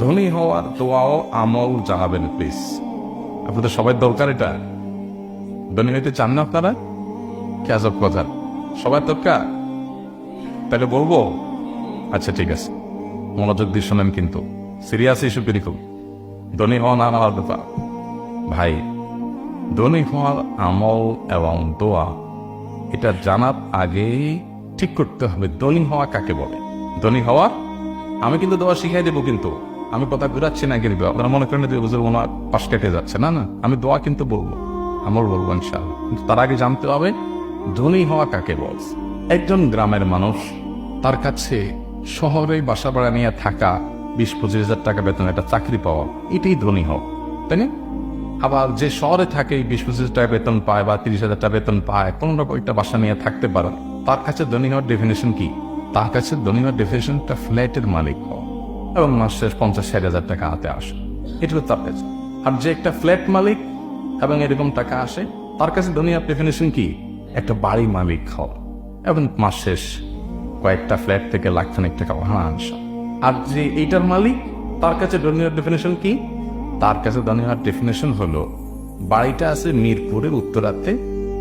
ধনী হওয়ার দোয়াও আমল জানাবেন প্লিজ। আপনাদের সবাই দরকার এটা। ধনী হইতে চান না আপনারা? কি আজব কথা, সবার দরকার? তাহলে বলবো? আচ্ছা ঠিক আছে, মনোযোগ দিয়ে শোনেন, কিন্তু সিরিয়াস ইস্যু কিন্তু। ধনী হওয়া না হওয়ার ব্যাপার ভাই, ধনী হওয়ার আমল এবং দোয়া এটা জানার আগেই ঠিক করতে হবে ধনী হওয়া কাকে বলে। ধনী হওয়া, আমি কিন্তু দোয়া শিখাই দেবো, কিন্তু আমি কথা ঘুরাচ্ছি না কিন্তু আপনারা মনে করেন যে বুঝে মনে পাশ কেটে যাচ্ছে, না না, আমি দোয়া কিন্তু বলবো, আমল বলবো ইনশাআল্লাহ। কিন্তু তার আগে জানতে হবে ধনী হওয়া কাকে বল। একজন গ্রামের মানুষ, তার কাছে শহরে বাসা ভাড়া নিয়ে থাকা, 20-25 হাজার টাকা বেতন একটা চাকরি পাওয়া, এটাই ধনী হওয়া, তাই না? আবার যে শহরে থাকে 20-25 টাকা বেতন পায় বা 30,000 টাকা বেতন পায়, কোন রকম একটা বাসা নিয়ে থাকতে পারে, তার কাছে ধনী হওয়ার ডেফিনেশন কি? তার কাছে ধনী হওয়ার ডেফিনেশনটা ফ্ল্যাটের মালিক হওয়া এবং মাসের 50-60 হাজার টাকা হাতে আসে, এটা হলো তার কাছে। আর যে একটা ফ্ল্যাট মালিক এবং এরকম টাকা আসে, তার কাছে ধনী হওয়ার ডেফিনেশন কি? একটা বাড়ি মালিক হওয়া এবং মাস শেষ কয়েকটা ফ্ল্যাট থেকে লাখখানিক টাকা ভাড়া আসা। আর যে এইটার মালিক, তার কাছে ধনী হওয়ার ডেফিনেশন কি? তার কাছে ধনী হওয়ার ডেফিনেশন হলো বাড়িটা আছে মিরপুরের উত্তরাতে,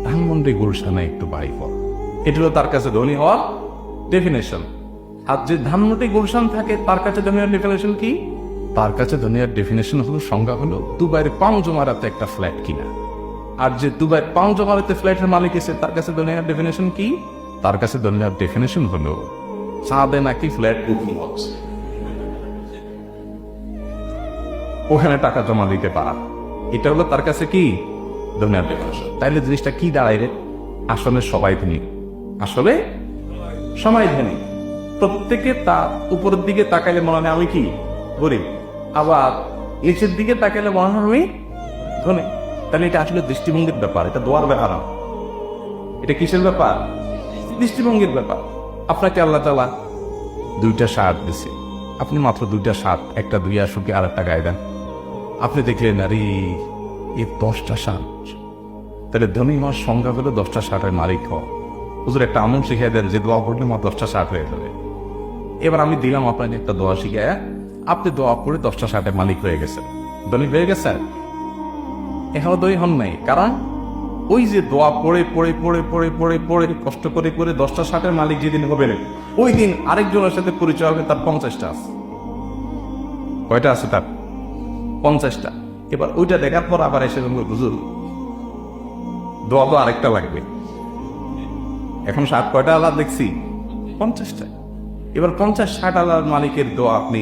ধানমন্ডি গুলশানে একটু বাড়ি পর, এটা হলো তার কাছে ধনী হওয়ার ডেফিনেশন। আর যে ধানমন্ডি গুলশান থাকে, তার কাছে ধনী হওয়ার ডেফিনেশন কি? তার কাছে ধনী হওয়ার ডেফিনেশন হলো, সংজ্ঞা হলো দুবাইয়ের পাঁচজমারাতে একটা ফ্ল্যাট কিনা। আর যে দুবাইয়ের পাঁচজমারাতে ফ্ল্যাটের মালিক এসে, তার কাছে ধনী হওয়ার ডেফিনেশন কি? তার কাছে ধনী হওয়ার ডেফিনেশন হলো চাঁদে নাকি ফ্ল্যাট বুকিং হচ্ছে, ওখানে টাকা জমা দিতে পারা, এটা হলো তার কাছে কি? দুনিয়ার ডেফিনেশন। তাইলে জিনিসটা কি দাঁড়ায় রে? আসলে সবাই ধনী, আসলে সবাই ধনী। প্রত্যেকে তার উপরের দিকে তাকাইলে মনে হয় আমি কি গরিব, আবার নিচের দিকে তাকাইলে মনে হয় আমি ধনী। তাহলে এটা আসলে দৃষ্টিভঙ্গির ব্যাপার, এটা দোয়ার ব্যাপার না। এটা কিসের ব্যাপার? দৃষ্টিভঙ্গির ব্যাপার। আপনাকে আল্লাহ তাআলা 2টা শার্ট দিছে, আপনি মাত্র 2টা শার্ট, একটা ধুইয়া শুকিয়ে আর একটা গায়ে দেন, আপনি দেখলেন আরে এই 10টা শার্ট। তাহলে ধনী হওয়ার সংজ্ঞা হলো 10টা শার্টের মালিক হওয়া। হুজুর একটা আমল শিখিয়ে দেন যে দোয়া পড়লে মা 10টা শার্ট হয়ে যাবে। এবার আমি দিলাম আপনাকে একটা দোয়া শিখিয়ে, আপনি দোয়া পড়ে 10টা শার্টের মালিক হয়ে গেছেন, ধনী হয়ে গেছেন। এখনো ধনী হন নাই, কারণ ওই যে দোয়া পড়ে পড়ে পড়ে পড়ে পড়ে পড়ে কষ্ট করে করে 10টা শার্টের মালিক যেদিন হবেন, ওই দিন আরেকজনের সাথে পরিচয় হবে, তার 50টা আছে। কয়টা আছে তার? 50টা। এবার ওইটা দেখার পর আবার এসে বুঝুন দোয়া তো আরেকটা লাগবে। এখন শার্ট কয়টা আলাদা দেখছি? 50টা। এবার 50-60 আলাদা মালিকের দোয়া আপনি